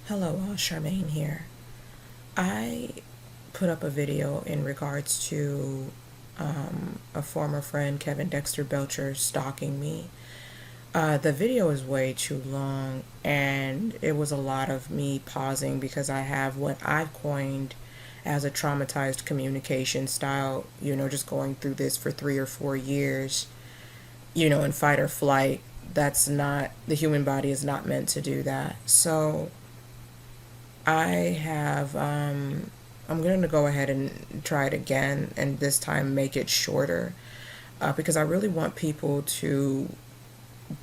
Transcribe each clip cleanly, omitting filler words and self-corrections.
Hello, Charmaine here. I put up a video in regards to a former friend, Kevin Dexter Belcher, stalking me. The video is way too long, and it was a lot of me pausing because I have what I've coined as a traumatized communication style, just going through this for 3 or 4 years, in fight or flight. That's not, the human body is not meant to do that. So I have, I'm going to go ahead and try it again and this time make it shorter because I really want people to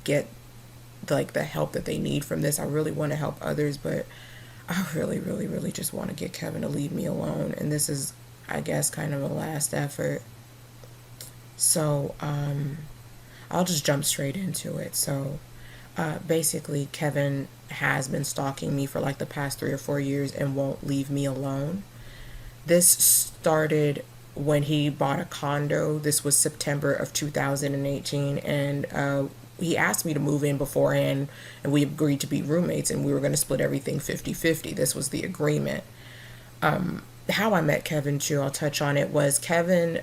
get like the help that they need from this. I really want to help others, but I really, really, really just want to get Kevin to leave me alone. And this is, I guess, kind of a last effort. So, I'll just jump straight into it. So, basically, Kevin has been stalking me for like the past 3 or 4 years and won't leave me alone. This started when he bought a condo. This was September of 2018, and he asked me to move in beforehand, and we agreed to be roommates, and we were going to split everything 50-50. This was the agreement. How I met Kevin, too, I'll touch on it, was Kevin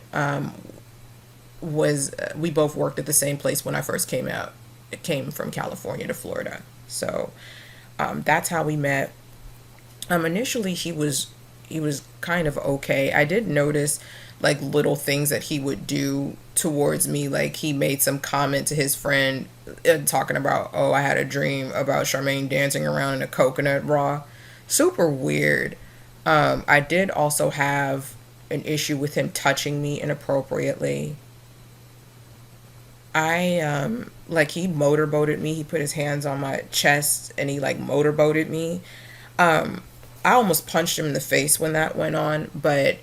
we both worked at the same place when I first came out. It came from California to Florida. So that's how we met. Initially, he was kind of okay. I did notice like little things that he would do towards me. Like he made some comment to his friend talking about, oh, I had a dream about Charmaine dancing around in a coconut bra. Super weird. I did also have an issue with him touching me inappropriately. Like he motorboated me. He put his hands on my chest and he like motorboated me. I almost punched him in the face when that went on, but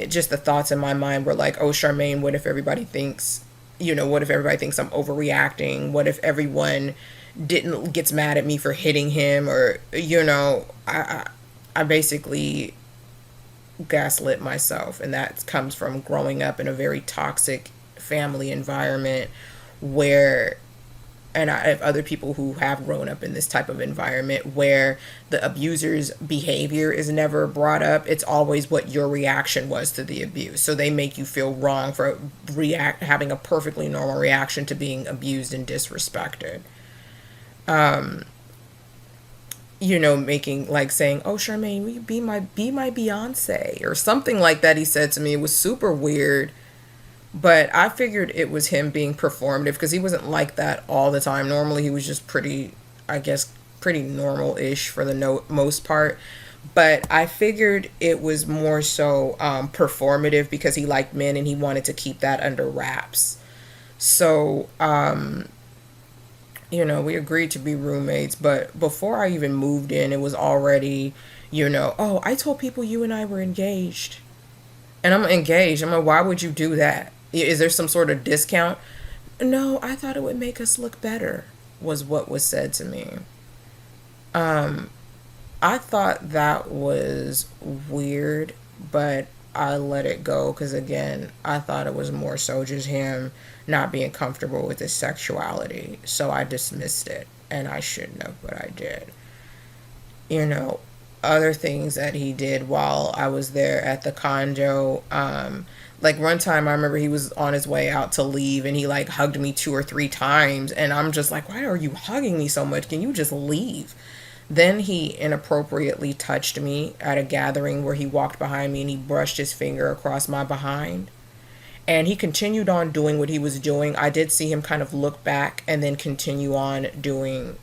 just the thoughts in my mind were like, oh, Charmaine, what if everybody thinks, what if everybody thinks I'm overreacting? What if everyone didn't gets mad at me for hitting him? Or, I basically gaslit myself, and that comes from growing up in a very toxic family environment where, and I have other people who have grown up in this type of environment where the abuser's behavior is never brought up. It's always what your reaction was to the abuse. So they make you feel wrong for having a perfectly normal reaction to being abused and disrespected. Making like saying, "Oh, Charmaine, will you be my Beyonce?" or something like that. He said to me. It was super weird. But I figured it was him being performative because he wasn't like that all the time. Normally, he was just pretty, I guess, pretty normal-ish for the most part. But I figured it was more so performative because he liked men and he wanted to keep that under wraps. So, we agreed to be roommates. But before I even moved in, it was already, oh, I told people you and I were engaged. And I'm engaged. I'm like, why would you do that? Is there some sort of discount? No, I thought it would make us look better, was what was said to me. I thought that was weird, but I let it go because, again, I thought it was more so just him not being comfortable with his sexuality. So I dismissed it, and I shouldn't have, but I did. You know, Other things that he did while I was there at the condo. Like one time I remember he was on his way out to leave and he like hugged me 2 or 3 times and I'm just like, why are you hugging me so much? Can you just leave? Then he inappropriately touched me at a gathering where he walked behind me and he brushed his finger across my behind. And he continued on doing what he was doing. I did see him kind of look back and then continue on doing,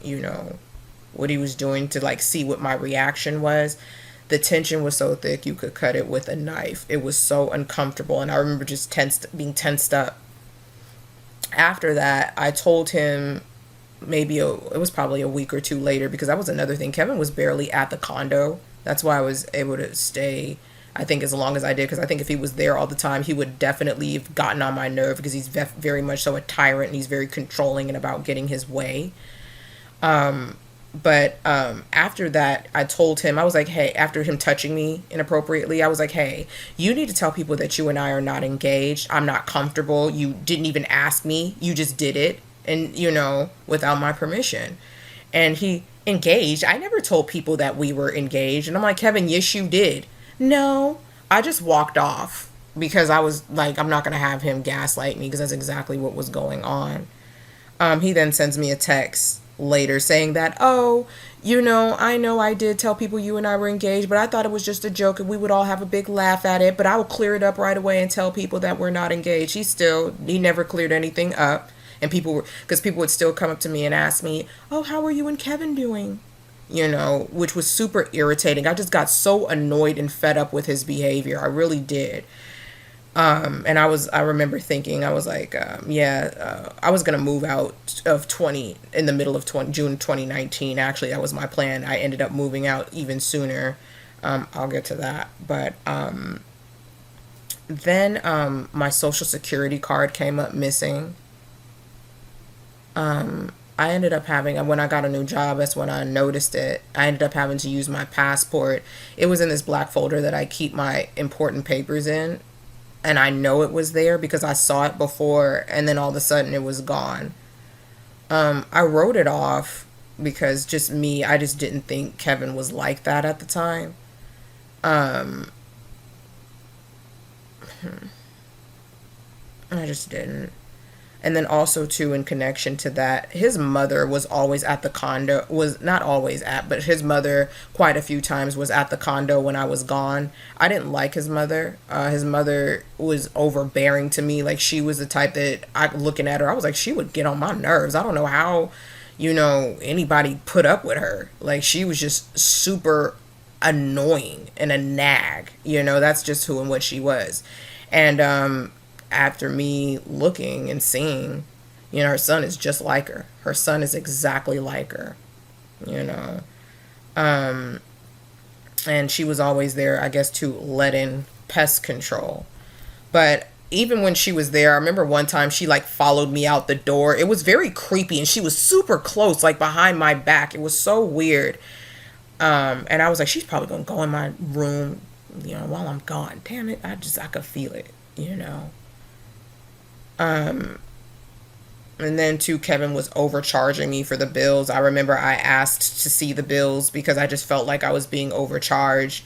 what he was doing to like see what my reaction was. The tension was so thick you could cut it with a knife. It was so uncomfortable, and I remember just being tensed up. After that, I told him it was probably a week or two later because that was another thing. Kevin was barely at the condo. That's why I was able to stay, I think, as long as I did, because I think if he was there all the time, he would definitely have gotten on my nerve because he's very much so a tyrant and he's very controlling and about getting his way. But after that, I told him, I was like, hey, after him touching me inappropriately, I was like, hey, you need to tell people that you and I are not engaged. I'm not comfortable. You didn't even ask me. You just did it. And, without my permission. And he engaged? I never told people that we were engaged. And I'm like, Kevin, yes, you did. No, I just walked off because I was like, I'm not going to have him gaslight me because that's exactly what was going on. He then sends me a text later saying that, oh, I know I did tell people you and I were engaged, but I thought it was just a joke and we would all have a big laugh at it. But I will clear it up right away and tell people that we're not engaged. He never cleared anything up. And because people would still come up to me and ask me, oh, how are you and Kevin doing? Which was super irritating. I just got so annoyed and fed up with his behavior. I really did. And I remember thinking, I was like, I was going to move out of in the middle of June 2019. Actually, that was my plan. I ended up moving out even sooner. I'll get to that. But then my social security card came up missing. I ended up when I got a new job, that's when I noticed it. I ended up having to use my passport. It was in this black folder that I keep my important papers in. And I know it was there because I saw it before, and then all of a sudden it was gone. I wrote it off because I just didn't think Kevin was like that at the time. I just didn't. And then also, too, in connection to that, his mother was always at the condo, was not always at, but his mother quite a few times was at the condo when I was gone. I didn't like his mother. His mother was overbearing to me. Like, she was the type that, looking at her, I was like, she would get on my nerves. I don't know how, anybody put up with her. Like, she was just super annoying and a nag. That's just who and what she was. And, after me looking and seeing, her son is just like her. Her son is exactly like her, And she was always there, I guess, to let in pest control. But even when she was there, I remember one time she followed me out the door. It was very creepy and she was super close, behind my back. It was so weird. And I was like, she's probably going to go in my room, while I'm gone. Damn it. I could feel it, And then too, Kevin was overcharging me for the bills. I remember I asked to see the bills because I just felt like I was being overcharged.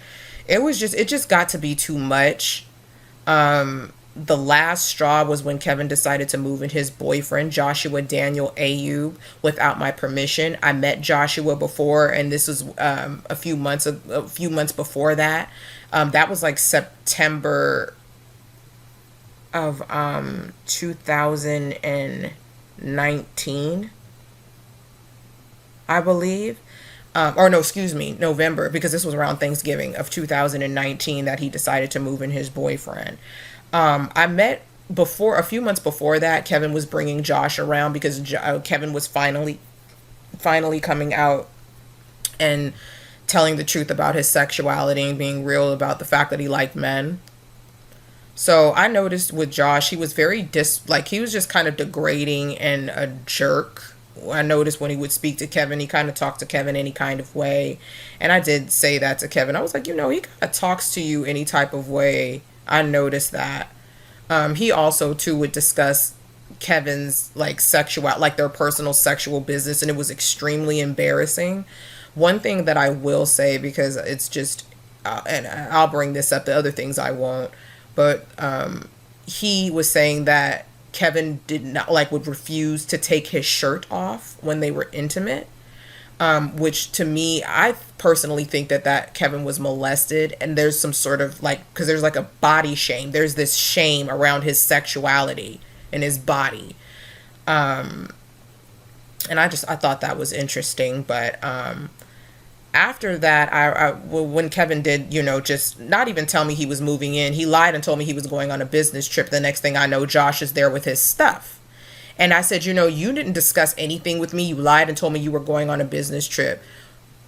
It just got to be too much. The last straw was when Kevin decided to move in his boyfriend, Joshua Daniel Ayub, without my permission. I met Joshua before, and this was a few months before that. That was September of 2019, I believe. November, because this was around Thanksgiving of 2019 that he decided to move in his boyfriend. I met a few months before that, Kevin was bringing Josh around because Kevin was finally coming out and telling the truth about his sexuality and being real about the fact that he liked men. So I noticed with Josh, he was very he was just kind of degrading and a jerk. I noticed when he would speak to Kevin, he kind of talked to Kevin any kind of way. And I did say that to Kevin. I was like, he kind of talks to you any type of way. I noticed that. He also, too, would discuss Kevin's their personal sexual business. And it was extremely embarrassing. One thing that I will say, because it's just, and I'll bring this up, the other things I won't. But he was saying that Kevin did not would refuse to take his shirt off when they were intimate, which to me, I personally think that Kevin was molested, and there's some sort of because there's a body shame. There's this shame around his sexuality and his body, and I thought that was interesting, but. After that, when Kevin did, just not even tell me he was moving in, he lied and told me he was going on a business trip. The next thing I know, Josh is there with his stuff. And I said, you didn't discuss anything with me. You lied and told me you were going on a business trip.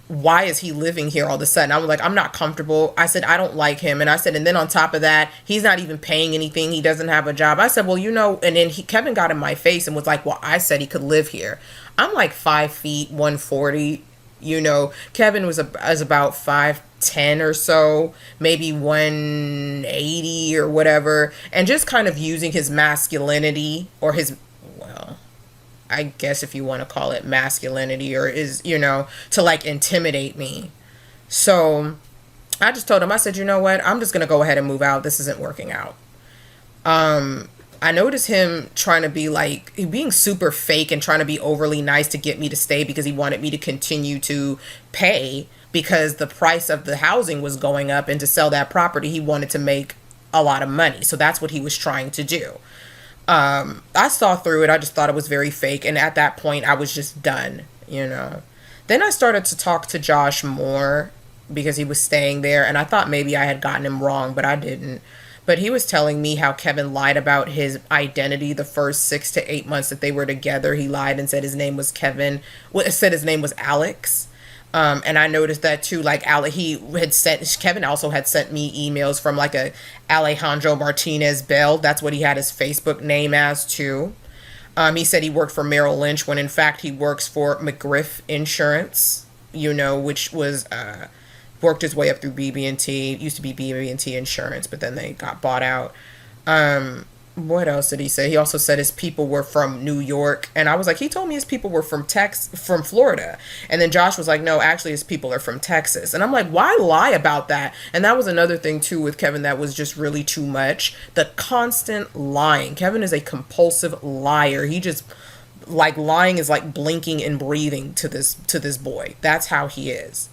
Why is he living here all of a sudden? I was like, I'm not comfortable. I said, I don't like him. And I said, and then on top of that, he's not even paying anything. He doesn't have a job. I said, well, and then Kevin got in my face and was like, well, I said he could live here. I'm 5 feet, 140. Kevin was about 5'10" or so, maybe 180 or whatever, and just kind of using his masculinity or I guess if you want to call it masculinity, or is, you know, to like intimidate me. So I just told him, I said, you know what, I'm just going to go ahead and move out. This isn't working out. I noticed him trying to be like, being super fake and trying to be overly nice to get me to stay because he wanted me to continue to pay because the price of the housing was going up, and to sell that property, he wanted to make a lot of money. So that's what he was trying to do. I saw through it. I just thought it was very fake. And at that point, I was just done, you know. Then I started to talk to Josh more because he was staying there. And I thought maybe I had gotten him wrong, but I didn't. But he was telling me how Kevin lied about his identity the first 6 to 8 months that they were together. He lied and said his name was Kevin. Well, said his name was Alex. And I noticed that too. Like, Kevin also had sent me emails from like a Alejandro Martinez Bell. That's what he had his Facebook name as too. He said he worked for Merrill Lynch when in fact he works for McGriff Insurance, you know, which was, worked his way up through BB&T. It used to be BB&T Insurance, but then they got bought out. What else did he say? He also said his people were from New York. And I was like, he told me his people were from Florida. And then Josh was like, no, actually his people are from Texas. And I'm like, why lie about that? And that was another thing too with Kevin that was just really too much. The constant lying. Kevin is a compulsive liar. He just, like, lying is like blinking and breathing to this boy. That's how he is.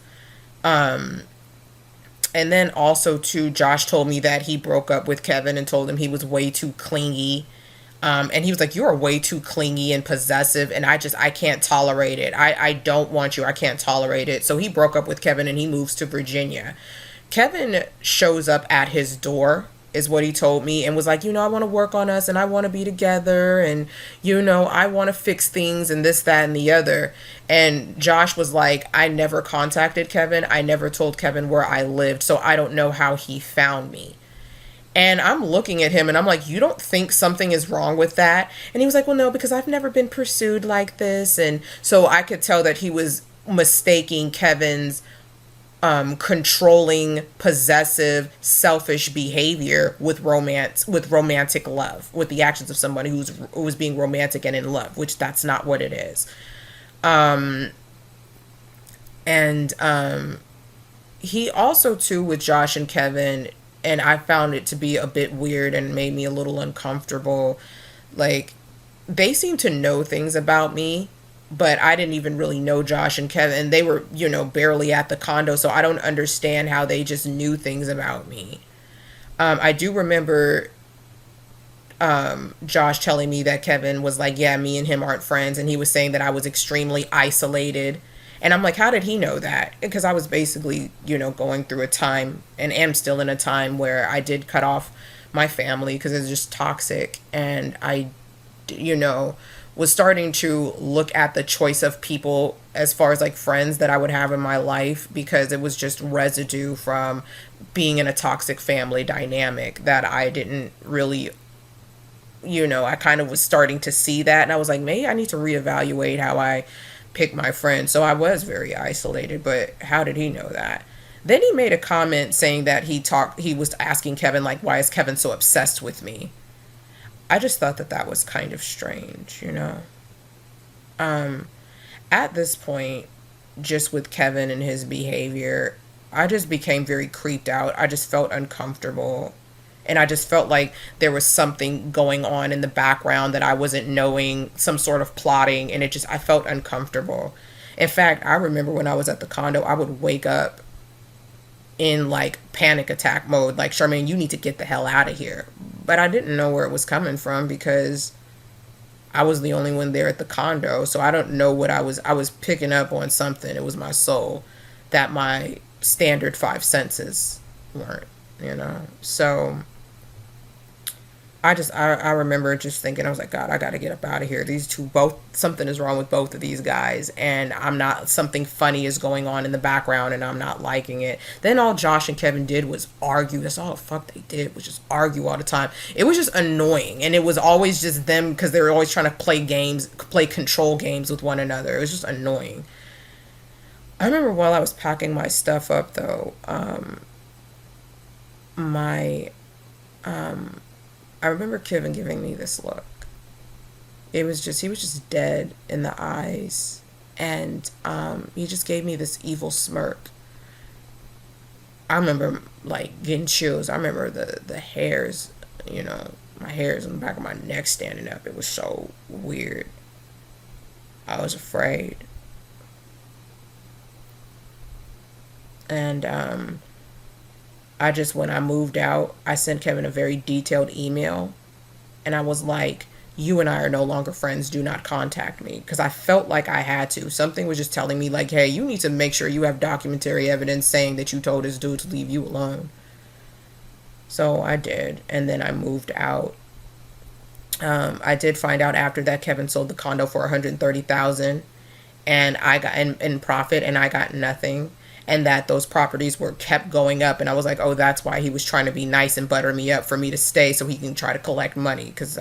And then also too, Josh told me that he broke up with Kevin and told him he was way too clingy. And he was like, you're way too clingy and possessive, and I can't tolerate it. I don't want you. I can't tolerate it. So he broke up with Kevin and he moves to Virginia. Kevin shows up at his door, is what he told me, and was like, you know, I want to work on us and I want to be together, and, you know, I want to fix things and this, that, and the other. And Josh was like, I never contacted Kevin. I never told Kevin where I lived, so I don't know how he found me. And I'm looking at him and I'm like, you don't think something is wrong with that? And he was like, well, no, because I've never been pursued like this. And so I could tell that he was mistaking Kevin's controlling, possessive, selfish behavior with romance, with romantic love, with the actions of somebody who was being romantic and in love, which that's not what it is. He also too, with Josh and Kevin, and I found it to be a bit weird and made me a little uncomfortable. Like, they seem to know things about me, but I didn't even really know Josh and Kevin, and they were, you know, barely at the condo, so I don't understand how they just knew things about me. I do remember Josh telling me that Kevin was like, yeah, me and him aren't friends, and he was saying that I was extremely isolated. And I'm like, how did he know that? Because I was basically, you know, going through a time, and am still in a time, where I did cut off my family because it's just toxic, and I, you know, was starting to look at the choice of people as far as like friends that I would have in my life, because it was just residue from being in a toxic family dynamic that I didn't really, you know, I kind of was starting to see that, and I was like, maybe I need to reevaluate how I pick my friends. So I was very isolated, but how did he know that? Then he made a comment saying that he was asking Kevin, like, why is Kevin so obsessed with me? I just thought that was kind of strange, you know. At this point, just with Kevin and his behavior, I just became very creeped out. I just felt uncomfortable. And I just felt like there was something going on in the background that I wasn't knowing, some sort of plotting, and I felt uncomfortable. In fact, I remember when I was at the condo, I would wake up in like panic attack mode, like, Charmaine, you need to get the hell out of here. But I didn't know where it was coming from because I was the only one there at the condo. So I don't know what I was picking up on something. It was my soul that my standard 5 senses weren't, you know. So I remember just thinking, I was like, God, I got to get up out of here. These two, something is wrong with both of these guys, and something funny is going on in the background, and I'm not liking it. Then all Josh and Kevin did was argue. That's all the fuck they did, was just argue all the time. It was just annoying, and it was always just them, because they were always trying to play control games with one another. It was just annoying. I remember while I was packing my stuff up, though, I remember Kevin giving me this look. It was just, he was just dead in the eyes. And he just gave me this evil smirk. I remember like getting chills. I remember the hairs, my hairs on the back of my neck standing up. It was so weird. I was afraid. And when I moved out, I sent Kevin a very detailed email. And I was like, you and I are no longer friends. Do not contact me. Because I felt like I had to. Something was just telling me, like, hey, you need to make sure you have documentary evidence saying that you told this dude to leave you alone. So I did. And then I moved out. I did find out after that Kevin sold the condo for $130,000 and I got in profit, and I got nothing, and that those properties were kept going up. And I was like, oh, that's why he was trying to be nice and butter me up for me to stay so he can try to collect money, because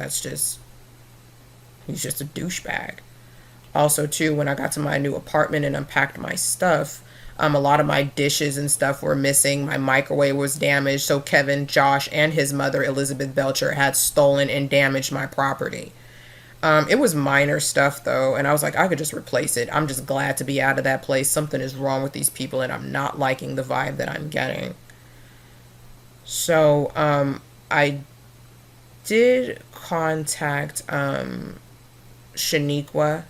he's just a douchebag. Also, too, when I got to my new apartment and unpacked my stuff, a lot of my dishes and stuff were missing. My microwave was damaged. So Kevin, Josh, and his mother, Elizabeth Belcher, had stolen and damaged my property. It was minor stuff, though, and I was like, I could just replace it. I'm just glad to be out of that place. Something is wrong with these people, and I'm not liking the vibe that I'm getting. So, I did contact, Shaniqua,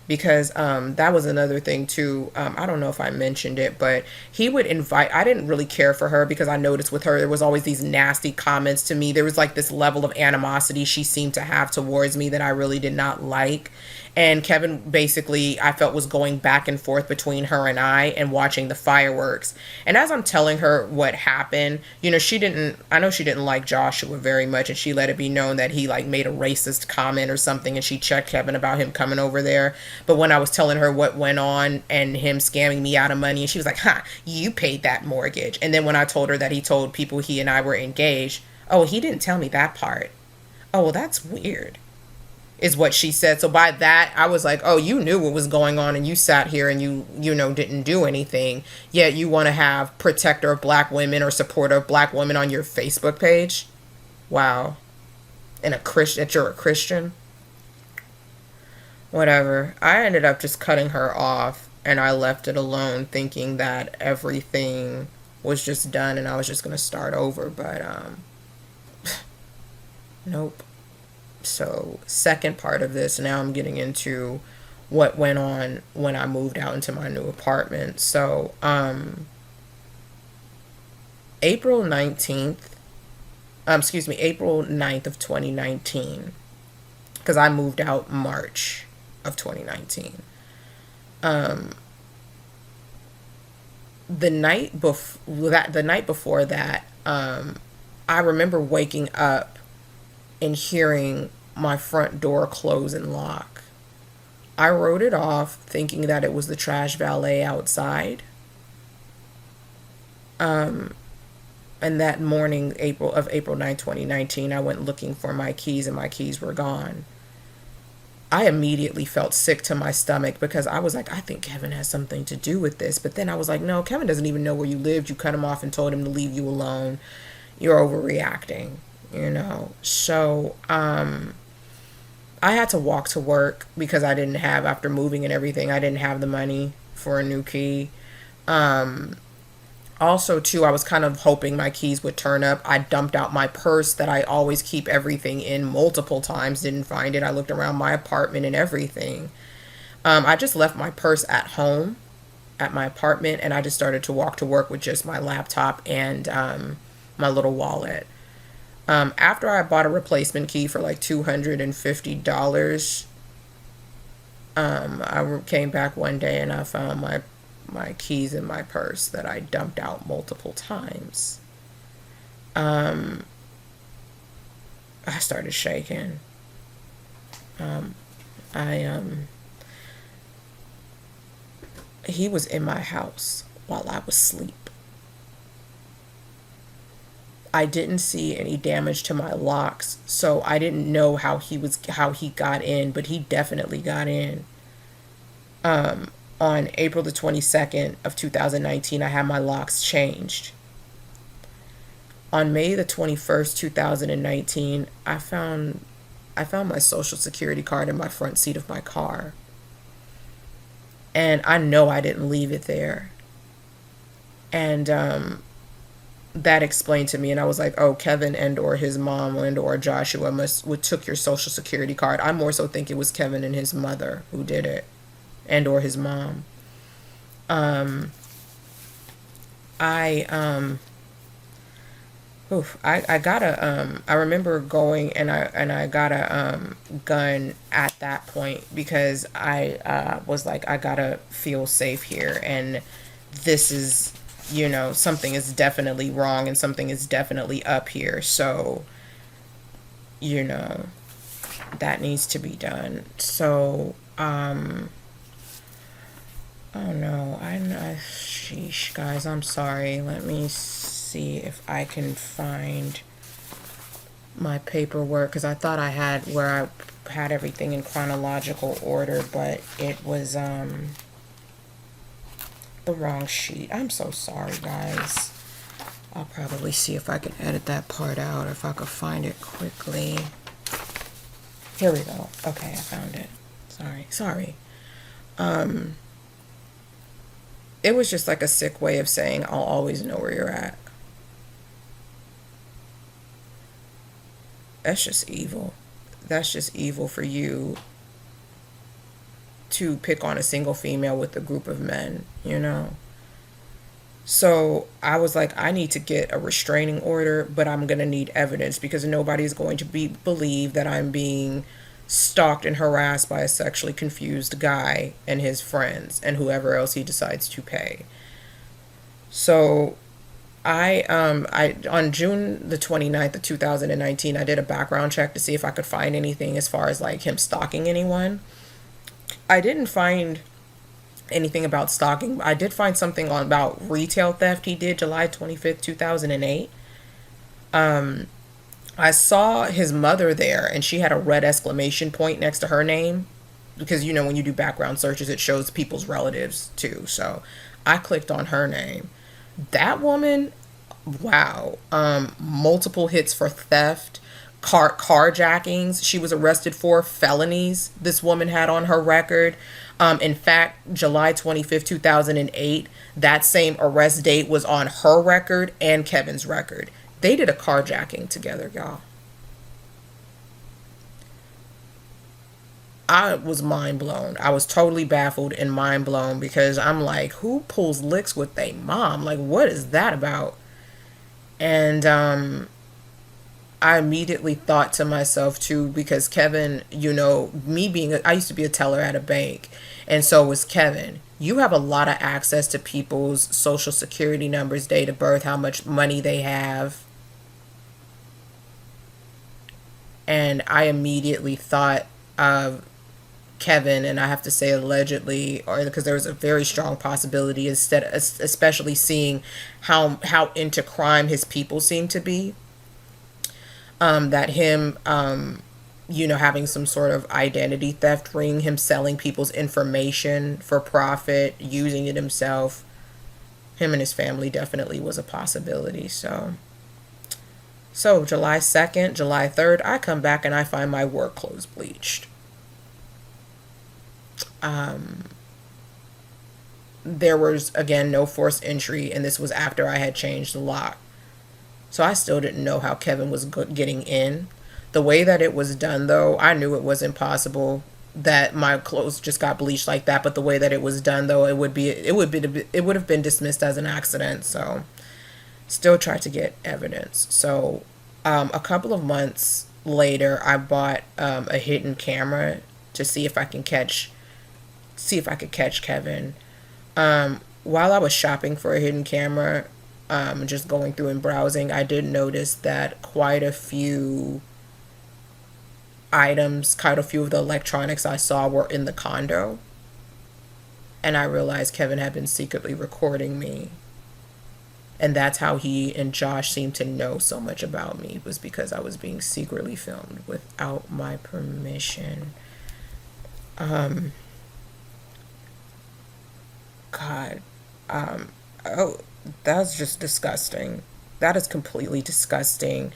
because that was another thing too. I don't know if I mentioned it, but he would invite, I didn't really care for her because I noticed with her there was always these nasty comments to me. There was like this level of animosity she seemed to have towards me that I really did not like. And Kevin basically, I felt, was going back and forth between her and I and watching the fireworks. And as I'm telling her what happened, I know she didn't like Joshua very much, and she let it be known that he like made a racist comment or something, and she checked Kevin about him coming over there. But when I was telling her what went on and him scamming me out of money, and she was like, you paid that mortgage. And then when I told her that he told people he and I were engaged, oh, he didn't tell me that part. Oh, well, that's weird, is what she said. So by that, I was like, oh, you knew what was going on, and you sat here and you didn't do anything, yet you want to have protector of black women or supporter of black women on your Facebook page? Wow. And that you're a Christian? Whatever. I ended up just cutting her off, and I left it alone, thinking that everything was just done and I was just going to start over. But, nope. So, second part of this, now I'm getting into what went on when I moved out into my new apartment. So, April 9th of 2019, because I moved out March of 2019. The night before that, I remember waking up and hearing my front door close and lock. I wrote it off thinking that it was the trash valet outside. And that morning, April 9th, 2019, I went looking for my keys, and my keys were gone. I immediately felt sick to my stomach because I was like, I think Kevin has something to do with this. But then I was like, no, Kevin doesn't even know where you lived. You cut him off and told him to leave you alone. You're overreacting, So, I had to walk to work because after moving and everything, I didn't have the money for a new key. Also, too, I was kind of hoping my keys would turn up. I dumped out my purse that I always keep everything in multiple times. Didn't find it. I looked around my apartment and everything. I just left my purse at home, at my apartment, and I just started to walk to work with just my laptop and my little wallet. After I bought a replacement key for like $250, I came back one day and I found my keys in my purse that I dumped out multiple times. I started shaking. He was in my house while I was asleep. I didn't see any damage to my locks, so I didn't know how he got in, but he definitely got in. On April the 22nd of 2019, I had my locks changed. On May the 21st, 2019, I found I found my social security card in my front seat of my car. And I know I didn't leave it there. And that explained to me, and I was like, oh, Kevin and or his mom and or Joshua would took your social security card. I more so think it was Kevin and his mother who did it, and or his mom. I I got a I remember going and I got a gun at that point because I was like, I gotta feel safe here, and this is, something is definitely wrong and something is definitely up here. So, you know, that needs to be done. So, oh no, sheesh, guys, I'm sorry. Let me see if I can find my paperwork, because I thought I had where I had everything in chronological order, but it was the wrong sheet. I'm so sorry, guys. I'll probably see if I can edit that part out, if I could find it quickly. Here we go. Okay, I found it. Sorry. It was just like a sick way of saying I'll always know where you're at. That's just evil. That's just evil for you to pick on a single female with a group of men, So I was like, I need to get a restraining order, but I'm going to need evidence because nobody's going to believe that I'm being stalked and harassed by a sexually confused guy and his friends and whoever else he decides to pay. So I on June the 29th of 2019, I did a background check to see if I could find anything as far as like him stalking anyone. I didn't find anything about stalking. I did find something about retail theft he did July 25th, 2008. I saw his mother there and she had a red exclamation point next to her name because, when you do background searches, it shows people's relatives too. So I clicked on her name. That woman, wow. Multiple hits for theft, carjackings. She was arrested for felonies this woman had on her record. In fact, July 25th, 2008, that same arrest date was on her record and Kevin's record. They did a carjacking together, y'all. I was mind blown. I was totally baffled and mind blown because I'm like, who pulls licks with their mom? Like, what is that about? And I immediately thought to myself too, because Kevin, I used to be a teller at a bank, and so was Kevin. You have a lot of access to people's social security numbers, date of birth, how much money they have. And I immediately thought of Kevin, and I have to say allegedly, or because there was a very strong possibility, especially seeing how into crime his people seem to be, that him, having some sort of identity theft ring, him selling people's information for profit, using it himself, him and his family definitely was a possibility. So July 2nd, July 3rd, I come back and I find my work clothes bleached. There was, again, no forced entry, and this was after I had changed the lock. So I still didn't know how Kevin was getting in. The way that it was done, though, I knew it was impossible that my clothes just got bleached like that. But the way that it was done, though, it would have been dismissed as an accident. So still tried to get evidence. So a couple of months later, I bought a hidden camera to see if I could catch Kevin. While I was shopping for a hidden camera, just going through and browsing, I did notice that quite a few of the electronics I saw were in the condo. And I realized Kevin had been secretly recording me. And that's how he and Josh seemed to know so much about me, was because I was being secretly filmed without my permission. God. Oh, that's just disgusting. That is completely disgusting.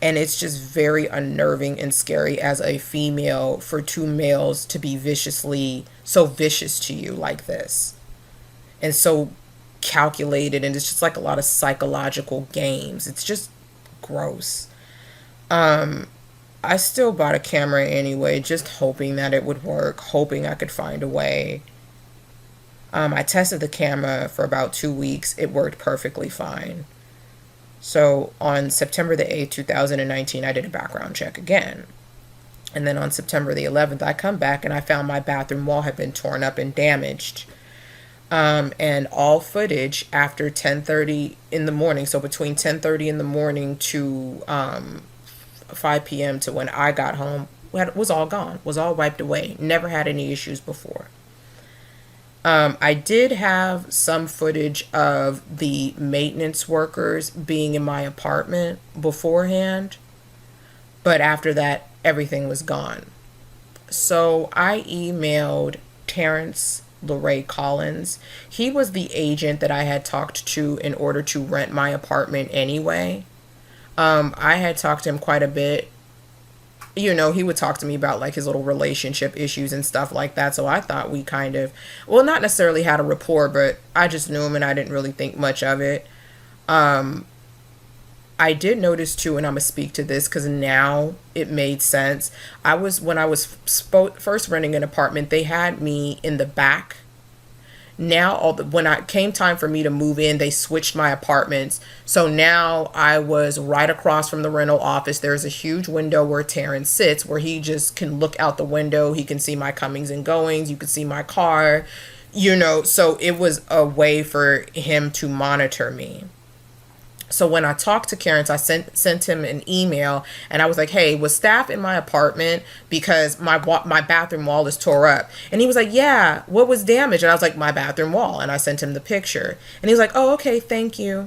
And it's just very unnerving and scary as a female for two males to be so vicious to you like this. And so calculated, and it's just like a lot of psychological games. It's just gross. I still bought a camera anyway, just hoping that it would work, hoping I could find a way. I tested the camera for about 2 weeks. It worked perfectly fine. So on September the 8th, 2019, I did a background check again. And then on September the 11th, I come back and I found my bathroom wall had been torn up and damaged. And all footage after 10:30 in the morning, so between 10:30 in the morning to 5 p.m. to when I got home, was all gone, was all wiped away. Never had any issues before. I did have some footage of the maintenance workers being in my apartment beforehand, but after that, everything was gone. So I emailed Terrence LeRae Collins. He was the agent that I had talked to in order to rent my apartment anyway. I had talked to him quite a bit. You know, he would talk to me about like his little relationship issues and stuff like that. So I thought we kind of, well, not necessarily had a rapport, but I just knew him and I didn't really think much of it. I did notice too, and I'm gonna speak to this because now it made sense. When I was first renting an apartment, they had me in the back. Now, when I came time for me to move in, they switched my apartments. So now I was right across from the rental office. There's a huge window where Terrence sits, where he just can look out the window. He can see my comings and goings. You can see my car, you know. So it was a way for him to monitor me. So when I talked to Terrence, I sent him an email and I was like, hey, was staff in my apartment because my bathroom wall is tore up? And he was like, yeah, what was damaged? And I was like, my bathroom wall. And I sent him the picture. And he was like, oh, okay, thank you.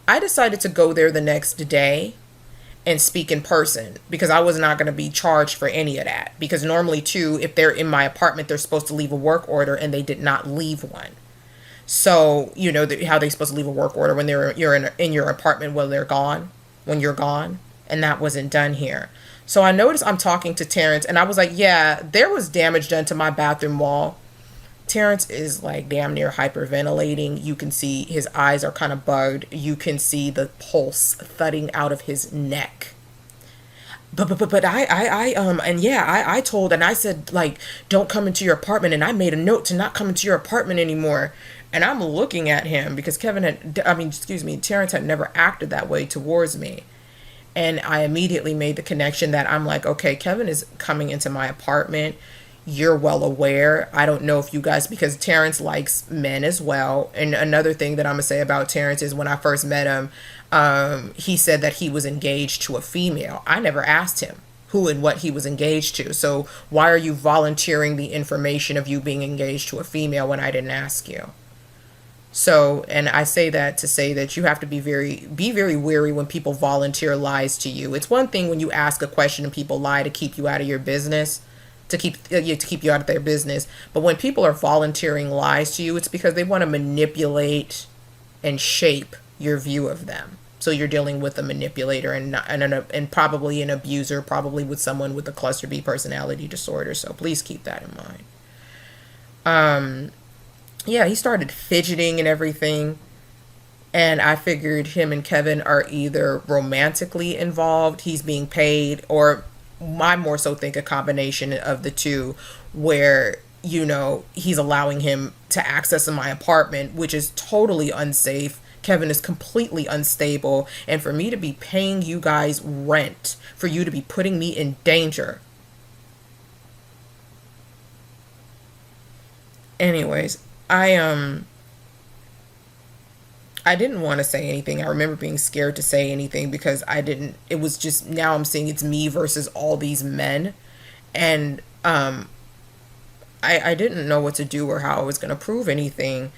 I decided to go there the next day and speak in person because I was not going to be charged for any of that. Because normally, too, if they're in my apartment, they're supposed to leave a work order and they did not leave one. So, you know, how they're supposed to leave a work order when you're in your apartment when you're gone. And that wasn't done here. So I noticed I'm talking to Terrence and I was like, yeah, there was damage done to my bathroom wall. Terrence is like damn near hyperventilating. You can see his eyes are kind of bugged. You can see the pulse thudding out of his neck. But I told, and I said, like, don't come into your apartment. And I made a note to not come into your apartment anymore. And I'm looking at him because Terrence had never acted that way towards me. And I immediately made the connection that I'm like, okay, Kevin is coming into my apartment. You're well aware. I don't know if you guys, because Terrence likes men as well. And another thing that I'm gonna say about Terrence is when I first met him, he said that he was engaged to a female. I never asked him who and what he was engaged to. So why are you volunteering the information of you being engaged to a female when I didn't ask you? So, and I say that to say that you have to be very wary when people volunteer lies to you. It's one thing when you ask a question and people lie to keep you out of your business, to keep you out of their business. But when people are volunteering lies to you, it's because they want to manipulate and shape your view of them. So you're dealing with a manipulator and probably an abuser, probably with someone with a cluster B personality disorder. So please keep that in mind. Yeah, he started fidgeting and everything. And I figured him and Kevin are either romantically involved, he's being paid, or I more so think a combination of the two where, you know, he's allowing him to access in my apartment, which is totally unsafe. Kevin is completely unstable. And for me to be paying you guys rent, for you to be putting me in danger. Anyways, I didn't want to say anything. I remember being scared to say anything because it was just, now I'm seeing it's me versus all these men. And I didn't know what to do or how I was going to prove anything.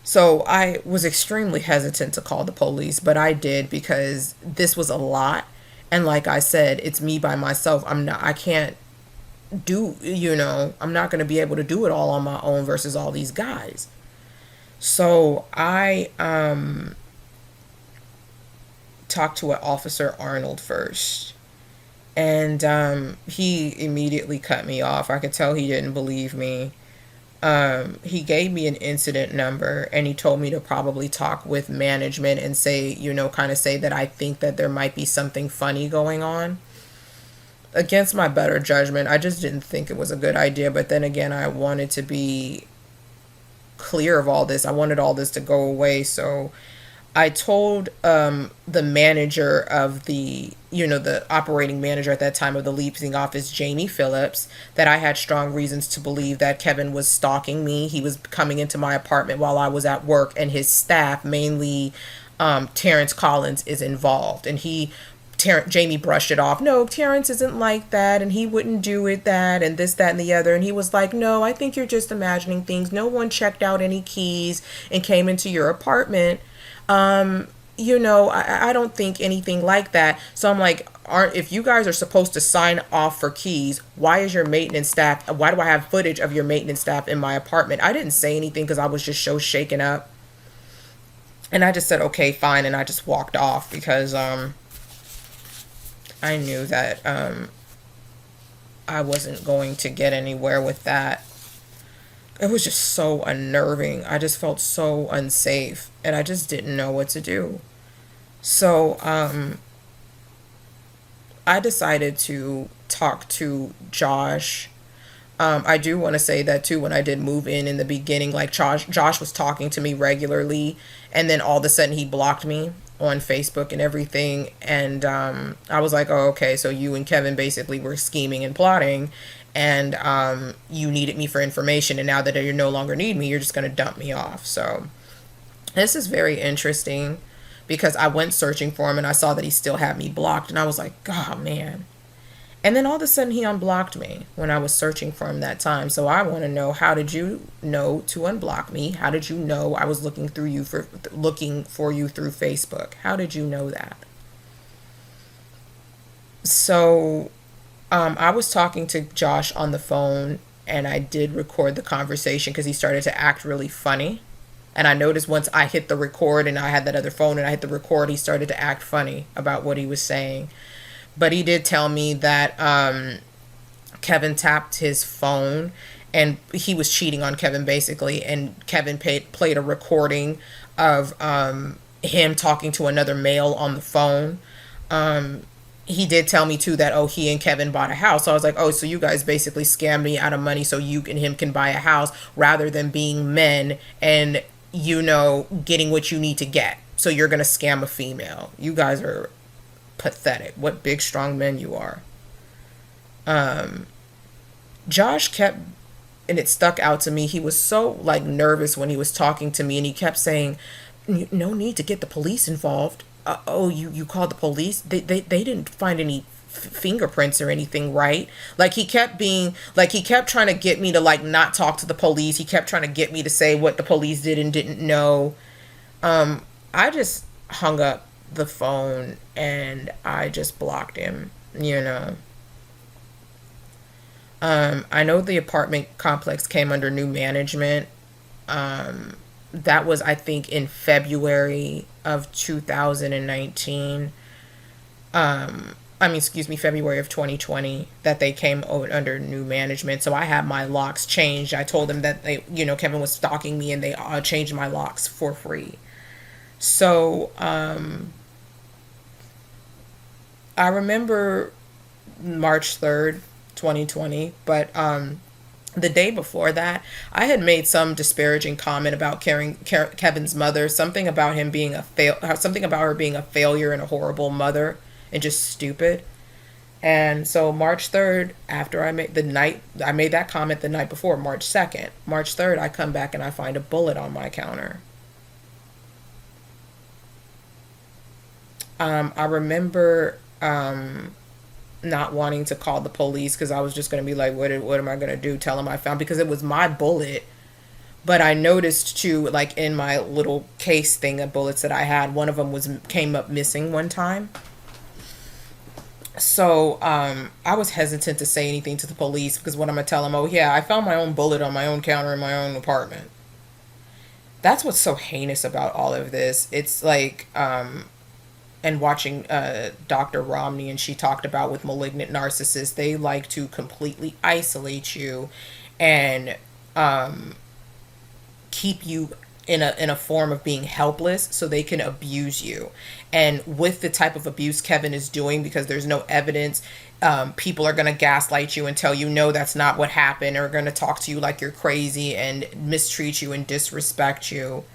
So I was extremely hesitant to call the police, but I did because this was a lot. And like I said, it's me by myself. I'm not going to be able to do it all on my own versus all these guys. So I talk to an Officer Arnold first. And he immediately cut me off. I could tell he didn't believe me. He gave me an incident number and he told me to probably talk with management and say, kind of say that I think that there might be something funny going on. Against my better judgment, I just didn't think it was a good idea. But then again, I wanted to be clear of all this. I wanted all this to go away. So I told the manager of the operating manager at that time of the leasing office, Jamie Phillips, that I had strong reasons to believe that Kevin was stalking me. He was coming into my apartment while I was at work, and his staff, mainly Terrence Collins, is involved. And Jamie brushed it off. No, Terrence isn't like that, and he wouldn't do it that, and this, that, and the other. And he was like, no, I think you're just imagining things. No one checked out any keys and came into your apartment. I don't think anything like that. So I'm like, if you guys are supposed to sign off for keys, why is your maintenance staff, why do I have footage of your maintenance staff in my apartment? I didn't say anything because I was just so shaken up. And I just said, okay, fine. And I just walked off because, I knew that, I wasn't going to get anywhere with that. It was just so unnerving. I just felt so unsafe and I just didn't know what to do. So I decided to talk to Josh. I do want to say that too, when I did move in the beginning, like Josh was talking to me regularly, and then all of a sudden he blocked me on Facebook and everything. And I was like, oh, okay, so you and Kevin basically were scheming and plotting, and you needed me for information, and now that you no longer need me, you're just going to dump me off. So this is very interesting because I went searching for him and I saw that he still had me blocked, and I was like, oh man. And then all of a sudden he unblocked me when I was searching for him that time. So I want to know, how did you know to unblock me? How did you know I was looking for you through Facebook? How did you know that? So I was talking to Josh on the phone, and I did record the conversation because he started to act really funny. And I noticed once I hit the record and I had that other phone and I hit the record, he started to act funny about what he was saying. But he did tell me that Kevin tapped his phone and he was cheating on Kevin basically. And Kevin played a recording of him talking to another male on the phone. He did tell me too that, he and Kevin bought a house. So I was like, so you guys basically scammed me out of money so you and him can buy a house rather than being men and, getting what you need to get. So you're going to scam a female. You guys are pathetic. What big, strong men you are. Josh kept, and it stuck out to me, he was so nervous when he was talking to me, and he kept saying, no need to get the police involved. You called the police? They didn't find any fingerprints or anything, right? He kept trying to get me to not talk to the police. He kept trying to get me to say what the police did and didn't know. I just hung up the phone and I just blocked him. I know the apartment complex came under new management. That was, I think, in February of 2019. February of 2020 that they came under new management. So I had my locks changed. I told them that Kevin was stalking me, and they changed my locks for free. So I remember March 3rd, 2020, but the day before that, I had made some disparaging comment about Kevin's mother, something about him being something about her being a failure and a horrible mother and just stupid. And so March 3rd, after I made that comment the night before, March 2nd. March 3rd, I come back and I find a bullet on my counter. I remember not wanting to call the police because I was just going to be like, what am I going to do? Tell them I found, because it was my bullet. But I noticed too, in my little case thing of bullets that I had, one of them came up missing one time. So I was hesitant to say anything to the police because what I'm going to tell them, I found my own bullet on my own counter in my own apartment. That's what's so heinous about all of this. It's and watching Dr. Romney, and she talked about with malignant narcissists, they like to completely isolate you and keep you in a form of being helpless so they can abuse you. And with the type of abuse Kevin is doing, because there's no evidence, people are going to gaslight you and tell you no, that's not what happened, or going to talk to you like you're crazy and mistreat you and disrespect you,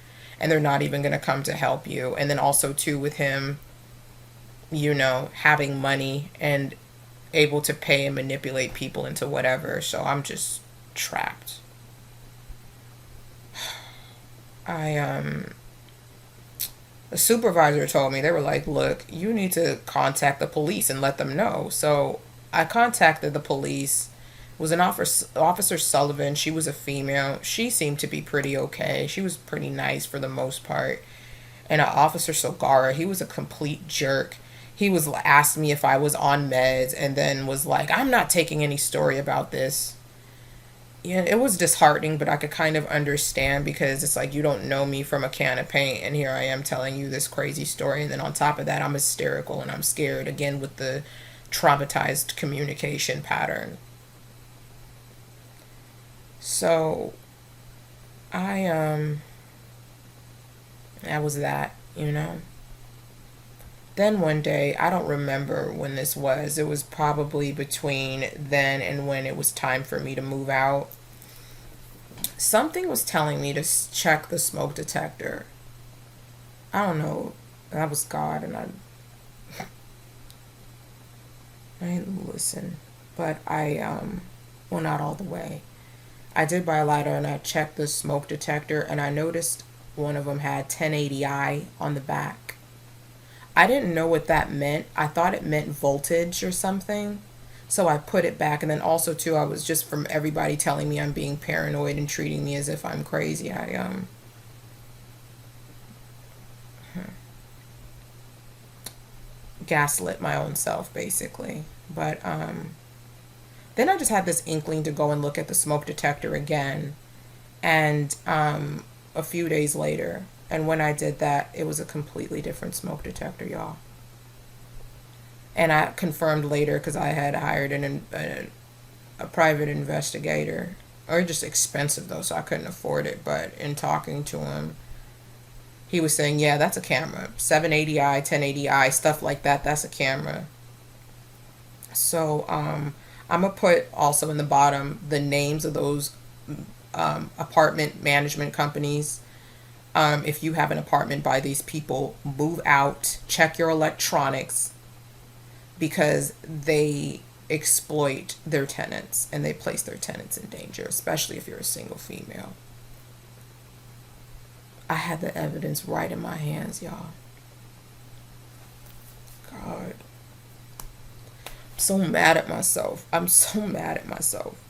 and they're not even going to come to help you. And then also too, with him, having money and able to pay and manipulate people into whatever. So I'm just trapped. I the supervisor told me, they were like, look, you need to contact the police and let them know. So I contacted the police. It was an officer Sullivan. She was a female. She seemed to be pretty okay. She was pretty nice for the most part. And Officer Sogara, he was a complete jerk. He was asked me if I was on meds, and then was like, I'm not taking any story about this. Yeah, it was disheartening, but I could kind of understand, because it's like, you don't know me from a can of paint, and here I am telling you this crazy story, and then on top of that, I'm hysterical and I'm scared again with the traumatized communication pattern. So I that was that. Then one day, I don't remember when this was. It was probably between then and when it was time for me to move out. Something was telling me to check the smoke detector. I don't know. That was God, and I didn't listen. But well, not all the way. I did buy a lighter, and I checked the smoke detector, and I noticed one of them had 1080i on the back. I didn't know what that meant. I thought it meant voltage or something. So I put it back. And then also too, I was just, from everybody telling me I'm being paranoid and treating me as if I'm crazy, I gaslit my own self basically. But then I just had this inkling to go and look at the smoke detector again. And a few days later, and when I did that, it was a completely different smoke detector, y'all. And I confirmed later, because I had hired a private investigator. Or just expensive though, so I couldn't afford it. But in talking to him, he was saying, yeah, that's a camera. 780i, 1080i, stuff like that, that's a camera. So I'm going to put also in the bottom the names of those apartment management companies. If you have an apartment by these people, move out, check your electronics, because they exploit their tenants and they place their tenants in danger, especially if you're a single female. I had the evidence right in my hands, y'all. God. I'm so mad at myself. I'm so mad at myself.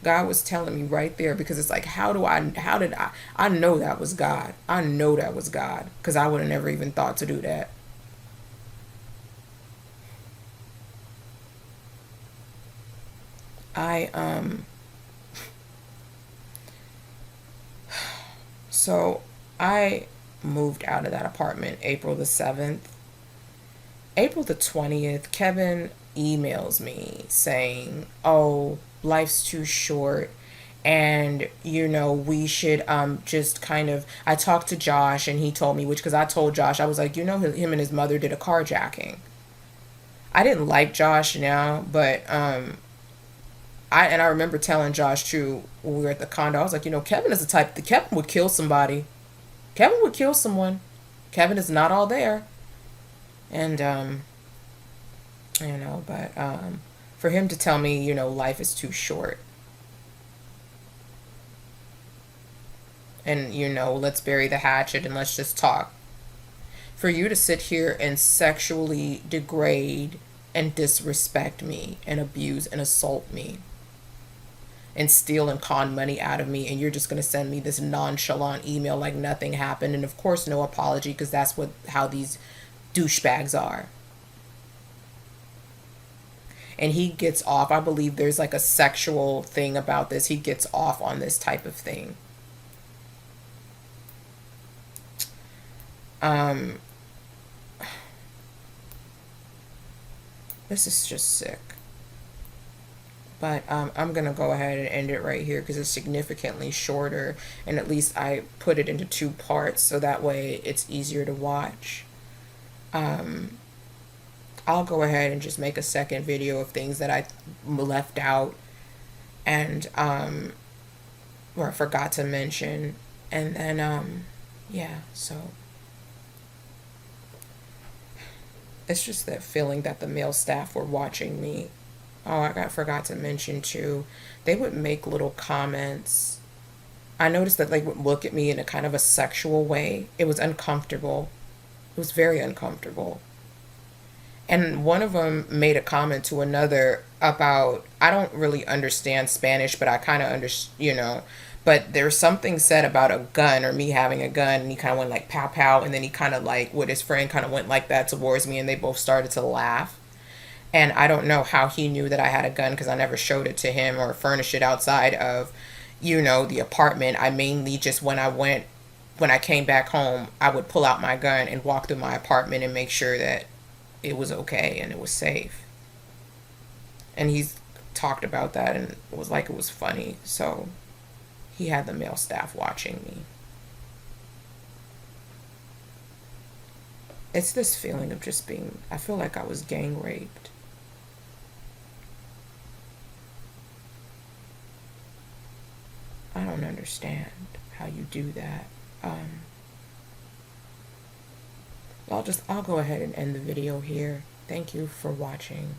God was telling me right there, because it's like, how did I know that was God. I know that was God, because I would have never even thought to do that. So I moved out of that apartment April the 7th. April the 20th, Kevin emails me saying, oh, life's too short, and we should just kind of, I talked to Josh, and he told me, which, because I told Josh, I was like, him and his mother did a carjacking. I didn't like Josh now, but I remember telling Josh too, when we were at the condo, I was like, Kevin is the type that Kevin would kill somebody. Kevin would kill someone. Kevin is not all there. And but for him to tell me, life is too short, and let's bury the hatchet and let's just talk. For you to sit here and sexually degrade and disrespect me and abuse and assault me and steal and con money out of me, and you're just going to send me this nonchalant email like nothing happened, and of course no apology, because that's how these douchebags are. And he gets off. I believe there's like a sexual thing about this. He gets off on this type of thing. This is just sick. But I'm going to go ahead and end it right here because it's significantly shorter. And at least I put it into 2 parts so that way it's easier to watch. I'll go ahead and just make a second video of things that I left out and or forgot to mention. And then, yeah, so it's just that feeling that the male staff were watching me. Oh, I forgot to mention too, they would make little comments. I noticed that they would look at me in a kind of a sexual way. It was uncomfortable. It was very uncomfortable. And one of them made a comment to another about, I don't really understand Spanish, but I kind of understand, but there's something said about a gun or me having a gun, and he kind of went like pow pow, and then he kind of like, with his friend, kind of went like that towards me, and they both started to laugh. And I don't know how he knew that I had a gun because I never showed it to him or furnished it outside of, the apartment. I mainly just, when I came back home, I would pull out my gun and walk through my apartment and make sure that it was okay and it was safe. And he's talked about that and it was like it was funny. So he had the male staff watching me. It's this feeling of just being, I feel like I was gang raped. I don't understand how you do that. I'll go ahead and end the video here. Thank you for watching.